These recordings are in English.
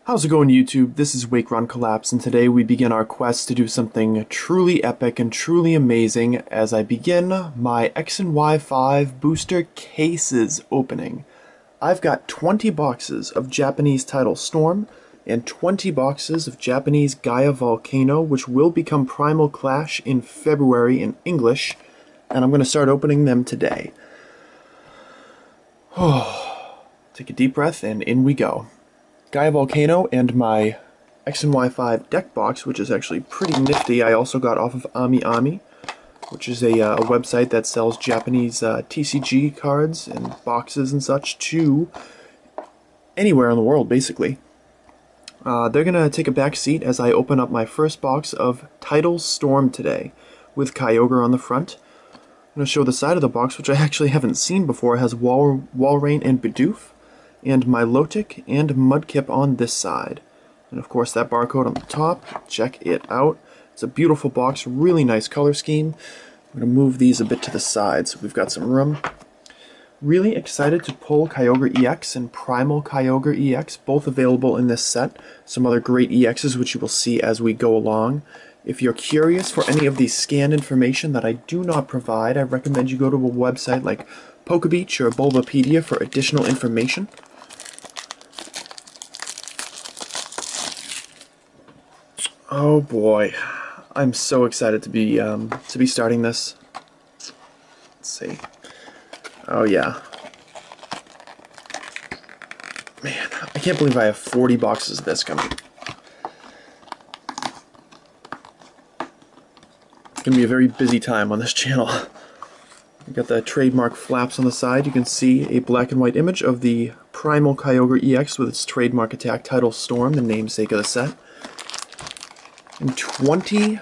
How's it going, YouTube? This is Wake Run Collapse, and today we begin our quest to do something truly epic and truly amazing as I begin my X and Y 5 booster cases opening. I've got 20 boxes of Japanese Tidal Storm and 20 boxes of Japanese Gaia Volcano, which will become Primal Clash in February in English, and I'm going to start opening them today. Take a deep breath, and in we go. Gaia Volcano and my X and Y 5 deck box, which is actually pretty nifty, I also got off of AmiAmi, which is a website that sells Japanese TCG cards and boxes and such to anywhere in the world, basically. They're going to take a back seat as I open up my first box of Tidal Storm today, with Kyogre on the front. I'm going to show the side of the box, which I actually haven't seen before. It has Walrein and Bidoof, and my Lotic and Mudkip on this side. And of course that barcode on the top, check it out. It's a beautiful box, really nice color scheme. I'm going to move these a bit to the side so we've got some room. Really excited to pull Kyogre EX and Primal Kyogre EX, both available in this set. Some other great EXs which you will see as we go along. If you're curious for any of the scan information that I do not provide, I recommend you go to a website like Pokebeach or Bulbapedia for additional information. Oh boy, I'm so excited to be starting this. Let's see. Oh yeah. Man, I can't believe I have 40 boxes of this coming. It's gonna be a very busy time on this channel. We got the trademark flaps on the side. You can see a black and white image of the Primal Kyogre EX with its trademark attack Tidal Storm, the namesake of the set. And 20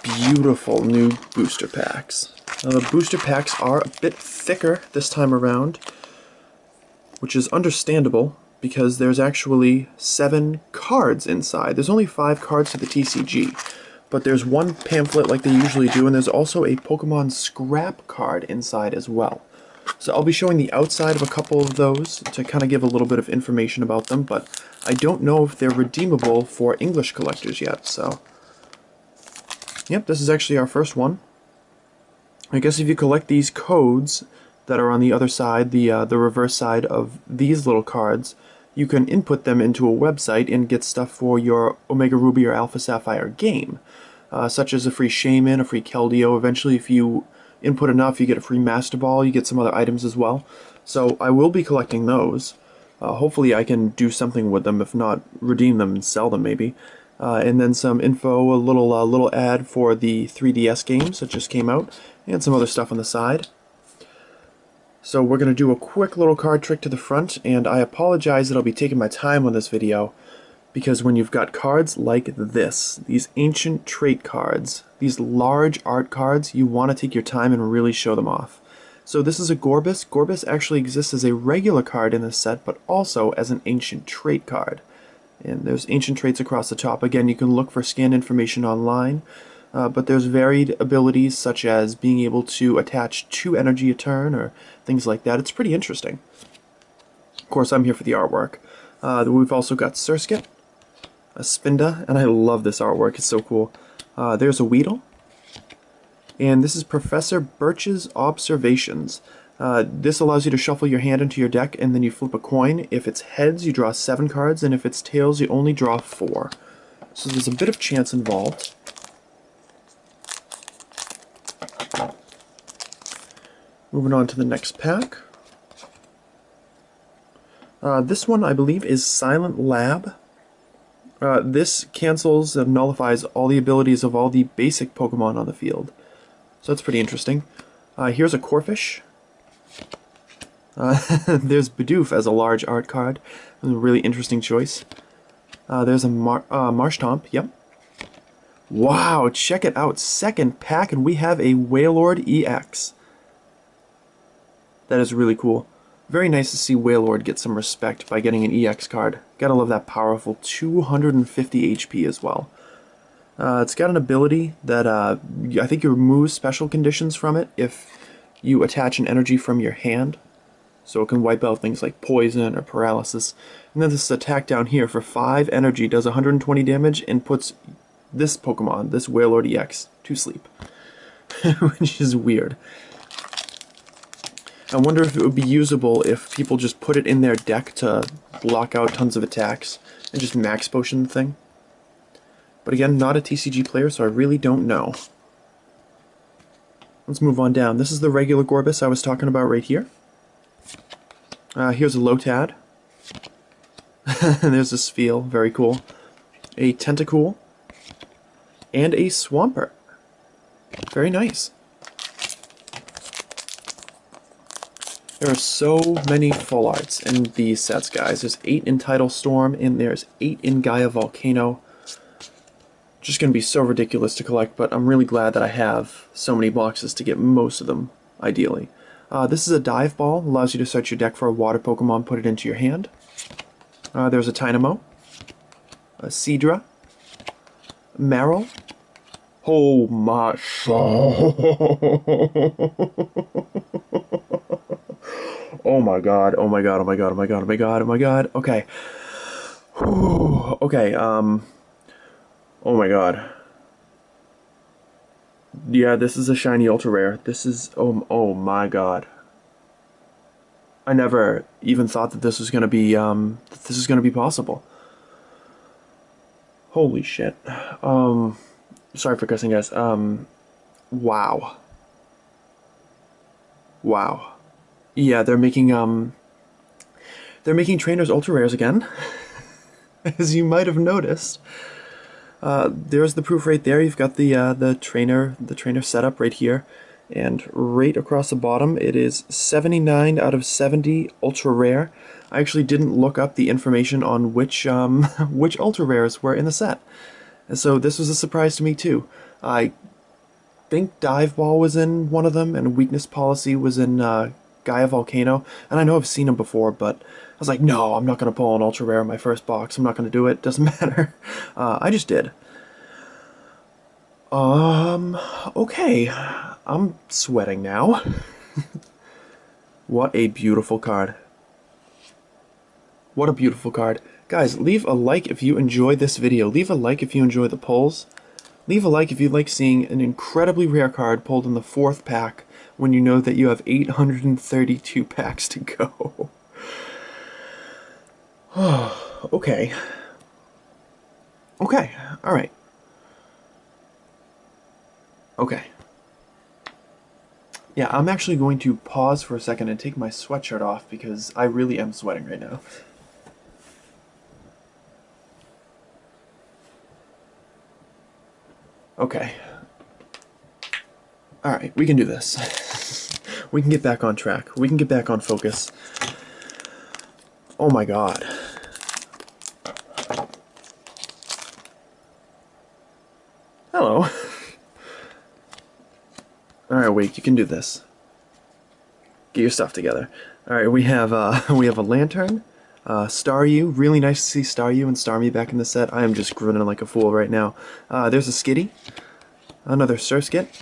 beautiful new booster packs. Now the booster packs are a bit thicker this time around, which is understandable because there's actually 7 cards inside. There's only 5 cards to the TCG, but there's one pamphlet like they usually do, and there's also a Pokemon scrap card inside as well. So I'll be showing the outside of a couple of those to kind of give a little bit of information about them, but I don't know if they're redeemable for English collectors yet, so... Yep, this is actually our first one. I guess if you collect these codes that are on the other side, the reverse side of these little cards, you can input them into a website and get stuff for your Omega Ruby or Alpha Sapphire game, such as a free Shaman, a free Keldeo. Eventually, if you input enough, you get a free Master Ball, you get some other items as well. So I will be collecting those. Hopefully I can do something with them, if not redeem them and sell them maybe. And then some info, a little ad for the 3DS games that just came out, and some other stuff on the side. So we're going to do a quick little card trick to the front, and I apologize that I'll be taking my time on this video, because when you've got cards like this, these ancient trait cards, these large art cards, you want to take your time and really show them off. So this is a Gorbis. Gorbis actually exists as a regular card in this set, but also as an ancient trait card. And there's ancient traits across the top. Again, you can look for scan information online, but there's varied abilities such as being able to attach 2 energy a turn or things like that. It's pretty interesting. Of course, I'm here for the artwork. We've also got Surskit, a Spinda, and I love this artwork. It's so cool. There's a Weedle, and this is Professor Birch's Observations. This allows you to shuffle your hand into your deck, and then you flip a coin. If it's heads, you draw 7 cards, and if it's tails, you only draw 4. So there's a bit of chance involved. Moving on to the next pack. This one, I believe, is Silent Lab. This cancels and nullifies all the abilities of all the basic Pokemon on the field. So that's pretty interesting. Here's a Corphish. There's Bidoof as a large art card. A really interesting choice. There's a Marshtomp, yep. Wow, check it out. Second pack, and we have a Wailord EX. That is really cool. Very nice to see Wailord get some respect by getting an EX card. Gotta love that powerful 250 HP as well. It's got an ability that I think you remove special conditions from it if you attach an energy from your hand. so it can wipe out things like poison or paralysis. And then this attack down here for 5 energy does 120 damage and puts this Pokemon, this Wailord EX, to sleep. Which is weird. I wonder if it would be usable if people just put it in their deck to block out tons of attacks and just max potion the thing. But again, not a TCG player, so I really don't know. Let's move on down. This is the regular Gorbis I was talking about right here. Here's a Lotad. There's a Spheal, very cool. A Tentacool. And a Swampert. Very nice. There are so many full arts in these sets, guys. There's 8 in Tidal Storm, and there's 8 in Gaia Volcano. Just going to be so ridiculous to collect, but I'm really glad that I have so many boxes to get most of them, ideally. This is a Dive Ball. Allows you to search your deck for a water Pokemon, put it into your hand. There's a Tynamo. A Seadra. Marill. Oh my... Oh my god, oh my god, oh my god, oh my god, oh my god, oh my god, okay. Whew. Okay, oh my god. Yeah, this is a shiny ultra rare. This is, oh my god. I never even thought that this was gonna be, possible. Holy shit. Sorry for cussing, guys. Wow. Wow. Yeah, they're making trainers ultra rares again, as you might have noticed. There's the proof right there. You've got the trainer setup right here, and right across the bottom it is 79 out of 70 ultra rare. I actually didn't look up the information on which which ultra rares were in the set, and so this was a surprise to me too. I think Dive Ball was in one of them, and Weakness Policy was in Gaia Volcano, and I know I've seen them before, but I was like, no, I'm not going to pull an ultra rare in my first box. I'm not going to do it. Doesn't matter. I just did. Okay. I'm sweating now. What a beautiful card. What a beautiful card. Guys, leave a like if you enjoy this video. Leave a like if you enjoy the pulls. Leave a like if you like seeing an incredibly rare card pulled in the 4th pack when you know that you have 832 packs to go. Okay. Okay, alright. Okay. Yeah, I'm actually going to pause for a second and take my sweatshirt off because I really am sweating right now. Okay. Alright, we can do this. We can get back on track. We can get back on focus. Oh my god. Hello. Alright, wait, you can do this. Get your stuff together. Alright, we have a Lantern, Staryu. Really nice to see Staryu and Starmie back in the set. I am just grinning like a fool right now. There's a Skitty, another Surskit,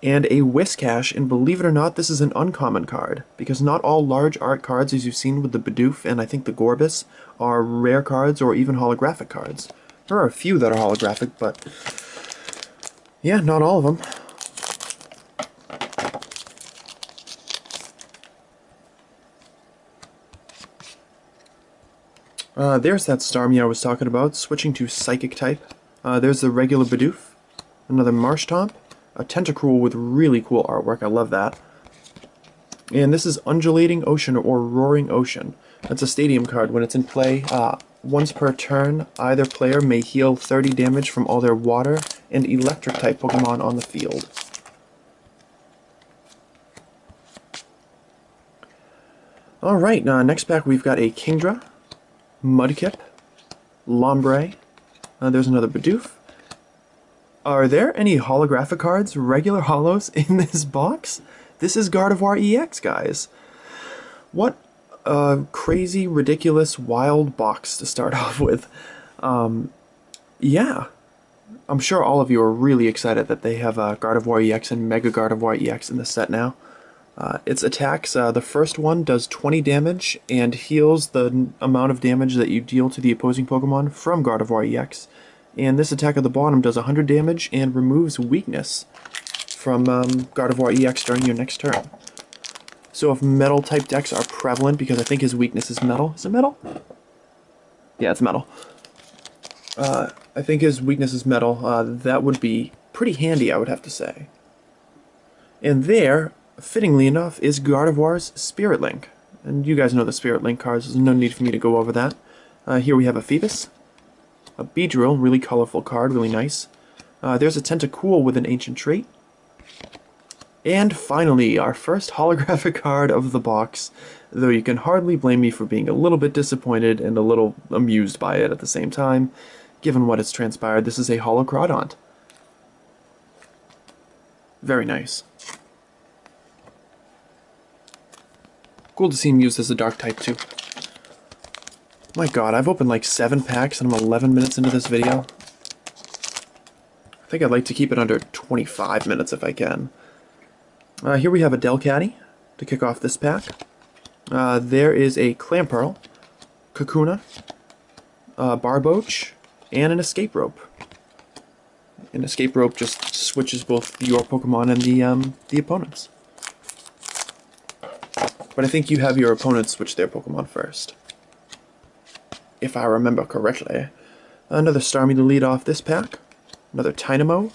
and a Whiscash, and believe it or not, this is an uncommon card, because not all large art cards, as you've seen with the Bidoof and I think the Gorbis, are rare cards or even holographic cards. There are a few that are holographic, but yeah, not all of them. There's that Starmie I was talking about, switching to Psychic type. There's the regular Bidoof, another Marshtomp, a Tentacruel with really cool artwork, I love that. And this is Undulating Ocean or Roaring Ocean. That's a stadium card. When it's in play, once per turn, either player may heal 30 damage from all their water and electric type Pokemon on the field. Alright, next pack we've got a Kingdra, Mudkip, Lombre, there's another Bidoof. Are there any holographic cards, regular holos, in this box? This is Gardevoir EX, guys. What a crazy, ridiculous, wild box to start off with. Yeah. I'm sure all of you are really excited that they have Gardevoir EX and Mega Gardevoir EX in the set now. Its attacks, the first one does 20 damage and heals the amount of damage that you deal to the opposing Pokemon from Gardevoir EX. And this attack at the bottom does 100 damage and removes weakness from Gardevoir EX during your next turn. So if metal type decks are prevalent, because I think his weakness is metal. Is it metal? Yeah, it's metal. I think his weakness is metal. That would be pretty handy, I would have to say. And there, fittingly enough, is Gardevoir's Spirit Link. And you guys know the Spirit Link cards, there's no need for me to go over that. Here we have a Phoebus, a Beedrill, really colorful card, really nice. There's a Tentacool with an Ancient Trait. And finally, our first holographic card of the box, though you can hardly blame me for being a little bit disappointed and a little amused by it at the same time, given what has transpired. This is a Holocrodont. Very nice. Cool to see him used as a dark type too. My god, I've opened like 7 packs and I'm 11 minutes into this video. I think I'd like to keep it under 25 minutes if I can. Here we have a Delcatty to kick off this pack. There is a Clamperl, Kakuna, Barboach, and an Escape Rope. An Escape Rope just switches both your Pokemon and the opponent's. But I think you have your opponent switch their Pokemon first, if I remember correctly. Another Starmie to lead off this pack. Another Tynamo.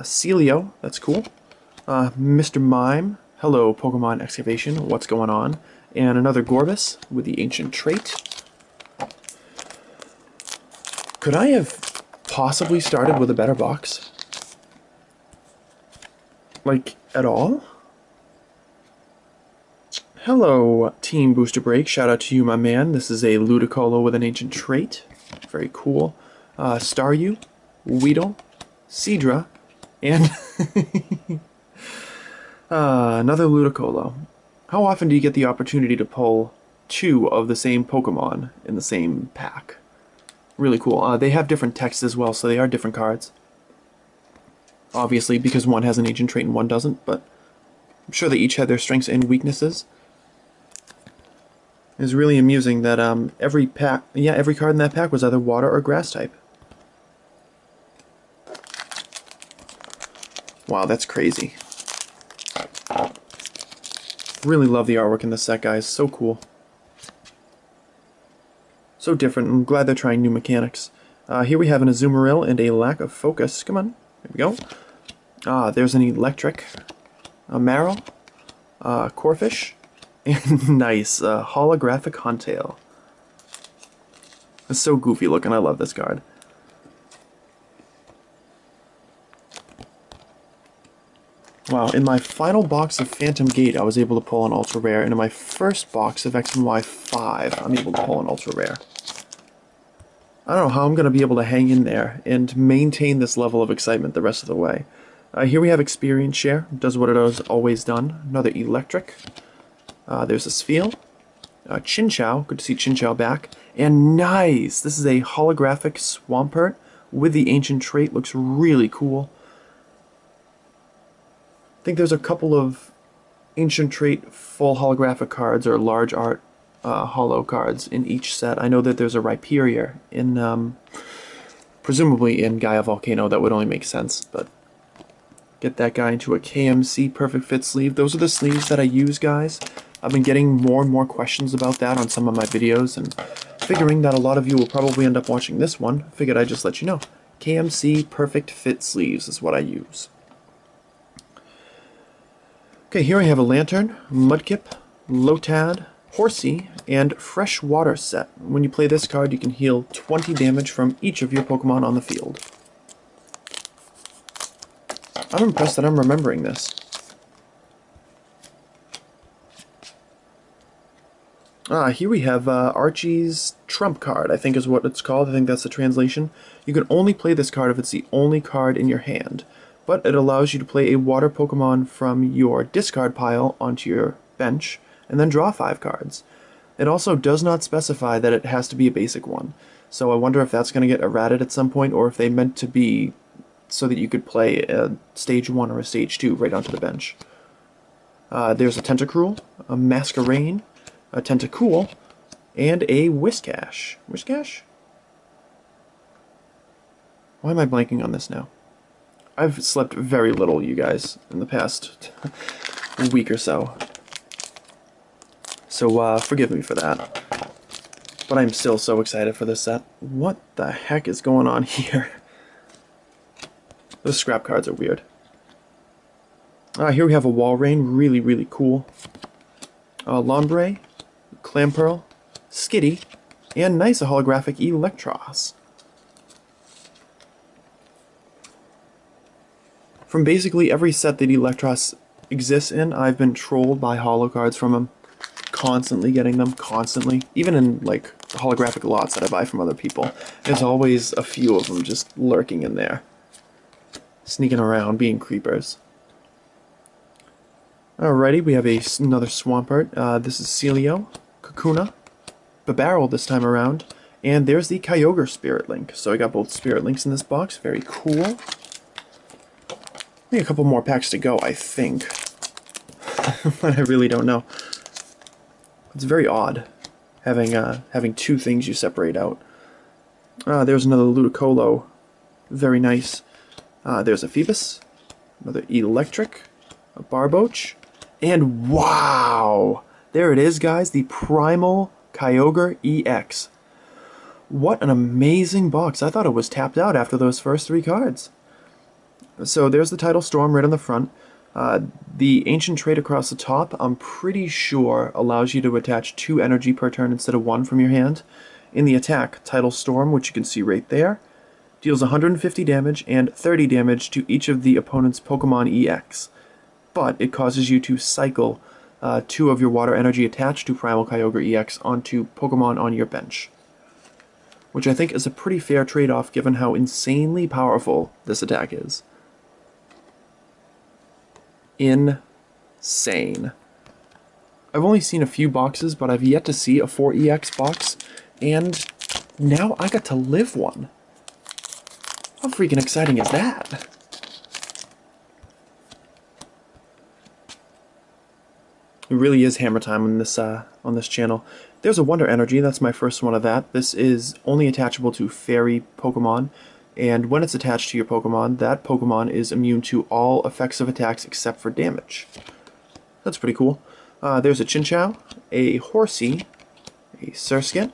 Celio, that's cool. Mr. Mime, hello Pokemon Excavation, what's going on? And another Gorbis with the Ancient Trait. Could I have possibly started with a better box? Like, at all? Hello, Team Booster Break, shout out to you, my man. This is a Ludicolo with an Ancient Trait. Very cool. Staryu, Weedle, Seadra, and... another Ludicolo. How often do you get the opportunity to pull 2 of the same Pokemon in the same pack? Really cool. They have different text as well, so they are different cards. Obviously, because one has an Ancient Trait and one doesn't, but I'm sure they each have their strengths and weaknesses. It's really amusing that every card in that pack was either water or grass type. Wow, that's crazy. Really love the artwork in this set, guys. So cool. So different. I'm glad they're trying new mechanics. Here we have an Azumarill and a Lack of Focus. Come on. There we go. There's an Electric. A Marill. Corphish. And nice. Holographic Huntail. It's so goofy looking. I love this card. Wow, in my final box of Phantom Gate, I was able to pull an Ultra Rare, and in my first box of X and Y 5, I'm able to pull an Ultra Rare. I don't know how I'm going to be able to hang in there and maintain this level of excitement the rest of the way. Here we have Experience Share, does what it has always done. Another Electric. There's a Spheal. Chinchou, good to see Chinchou back. And nice! This is a holographic Swampert with the Ancient Trait, looks really cool. I think there's a couple of Ancient Trait full holographic cards or large art holo cards in each set. I know that there's a Rhyperior in, presumably in Gaia Volcano. That would only make sense, but get that guy into a KMC Perfect Fit sleeve. Those are the sleeves that I use, guys. I've been getting more and more questions about that on some of my videos, and figuring that a lot of you will probably end up watching this one, figured I'd just let you know. KMC Perfect Fit sleeves is what I use. Okay, here I have a Lantern, Mudkip, Lotad, Horsey, and Freshwater set. When you play this card, you can heal 20 damage from each of your Pokemon on the field. I'm impressed that I'm remembering this. Here we have Archie's Trump card, I think is what it's called. I think that's the translation. You can only play this card if it's the only card in your hand, but it allows you to play a water Pokemon from your discard pile onto your bench, and then draw 5 cards. It also does not specify that it has to be a basic one, so I wonder if that's going to get errated at some point, or if they meant to be so that you could play a Stage 1 or a Stage 2 right onto the bench. There's a Tentacruel, a Masquerain, a Tentacool, and a Whiscash. Whiscash? Why am I blanking on this now? I've slept very little, you guys, in the past week or so. So, forgive me for that. But I'm still so excited for this set. What the heck is going on here? Those scrap cards are weird. Here we have a Walrein, really, really cool. Lombre, Clamperl, Skitty, and nice, a holographic Electros. From basically every set that Electros exists in, I've been trolled by holo cards from him. Constantly getting them, constantly. Even in, like, holographic lots that I buy from other people. There's always a few of them just lurking in there. Sneaking around, being creepers. Alrighty, we have another Swampert. This is Celio, Kakuna, Babarrel this time around, and there's the Kyogre Spirit Link. So I got both Spirit Links in this box, very cool. Maybe a couple more packs to go, I think. But I really don't know. It's very odd having two things you separate out. There's another Ludicolo, very nice. There's a Phoebus, another Electric, a Barboach, and wow! There it is, guys, the Primal Kyogre EX. What an amazing box. I thought it was tapped out after those first three cards. So there's the Tidal Storm right on the front. The Ancient Trait across the top, I'm pretty sure, allows you to attach 2 energy per turn instead of 1 from your hand. In the attack, Tidal Storm, which you can see right there, deals 150 damage and 30 damage to each of the opponent's Pokemon EX. But it causes you to cycle 2 of your water energy attached to Primal Kyogre EX onto Pokemon on your bench. Which I think is a pretty fair trade-off given how insanely powerful this attack is. Insane. I've only seen a few boxes, but I've yet to see a 4EX box, and now I got to live one. How freaking exciting is that? It really is hammer time on this channel. There's a Wonder Energy, that's my first one of that. This is only attachable to Fairy Pokemon, and when it's attached to your Pokemon, that Pokemon is immune to all effects of attacks except for damage. That's pretty cool. There's a Chinchou, a Horsey, a Surskit,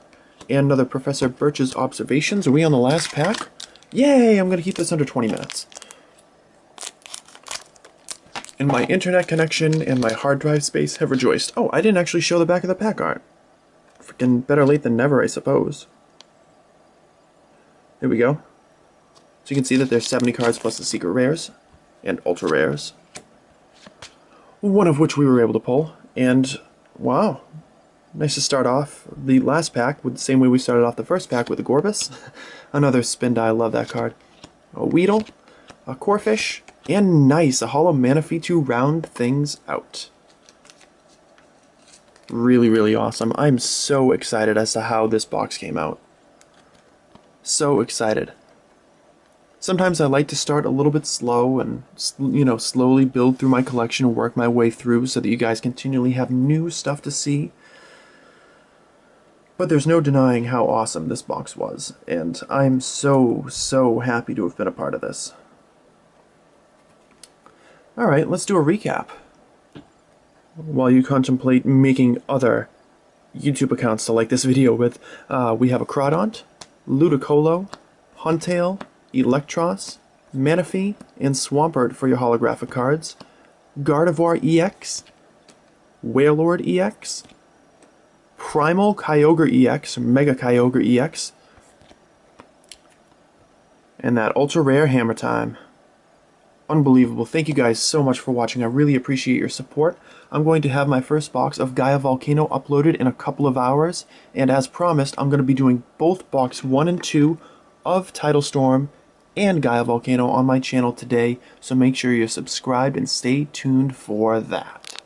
and another Professor Birch's Observations. Are we on the last pack? Yay! I'm going to keep this under 20 minutes. And my internet connection and my hard drive space have rejoiced. Oh, I didn't actually show the back of the pack art. Freaking better late than never, I suppose. There we go. So you can see that there's 70 cards plus the secret rares and ultra rares. One of which we were able to pull. And wow, nice to start off the last pack with the same way we started off the first pack with the Gorbis. Another Spin Die, love that card. A Weedle, a Corphish, and nice, a Holo Manaphy to round things out. Really, really awesome. I'm so excited as to how this box came out. So excited. Sometimes I like to start a little bit slow and, you know, slowly build through my collection and work my way through so that you guys continually have new stuff to see. But there's no denying how awesome this box was, and I'm so, so happy to have been a part of this. Alright, let's do a recap. While you contemplate making other YouTube accounts to like this video with, we have a Crawdaunt, Ludicolo, Huntail, Electros, Manaphy, and Swampert for your holographic cards, Gardevoir EX, Wailord EX, Primal Kyogre EX, Mega Kyogre EX, and that ultra rare Hammer Time. Unbelievable. Thank you guys so much for watching. I really appreciate your support. I'm going to have my first box of Gaia Volcano uploaded in a couple of hours, and as promised, I'm going to be doing both box 1 and 2 of Tidal Storm and Gaia Volcano on my channel today, so make sure you're subscribed and stay tuned for that.